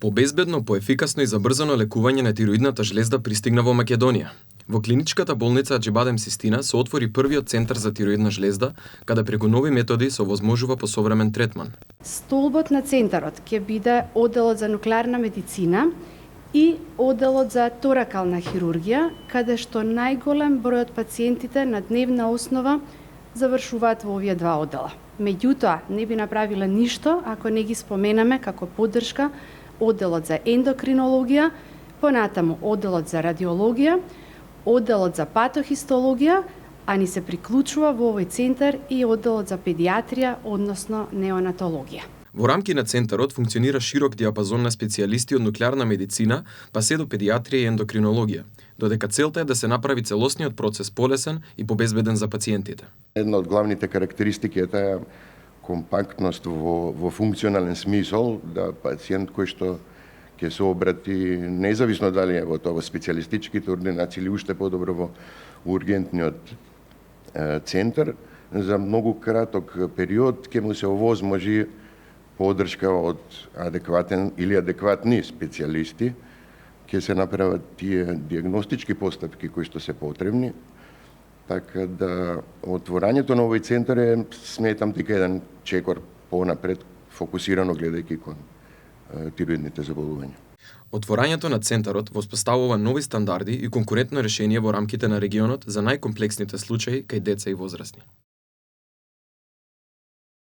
Побезбедно, поефикасно и забрзано лекување на тироидната жлезда пристигна во Македонија. Во клиничката болница Аџибадем Систина се отвори првиот центар за тироидна жлезда, каде преку нови методи се овозможува посовремен третман. Столбот на центарот ќе биде одделот за нуклеарна медицина и одделот за торакална хирургија, каде што најголем број од пациентите на дневна основа завршуваат во овие два оддела. Меѓутоа, не би направиле ништо ако не ги споменаме како поддршка одделот за ендокринологија, понатаму одделот за радиологија, одделот за патохистологија, а ни се приклучува во овој центар и одделот за педиатрија, односно неонатологија. Во рамки на центарот функционира широк диапазон на специјалисти од нуклеарна медицина, па се до педиатрија и ендокринологија, додека целта е да се направи целосниот процес полесен и побезбеден за пациентите. Една од главните карактеристики е таа компактност во функционален смисол, да пациент кој што ќе се обрати независно дали е во тоа специјалистичките ординации или уште подобро во ургентниот центар, за многу краток период ќе му се овозможи поддршка од адекватен или адекватни специјалисти, ќе се направат тие диагностички постапки кои што се потребни, така да отворањето на овој центар е, сметам, дека еден чекор понапред, фокусирано гледајќи кон тироидните заболувања. Отворањето на центарот воспоставува нови стандарди и конкурентно решение во рамките на регионот за најкомплексните случаи кај деца и возрастни.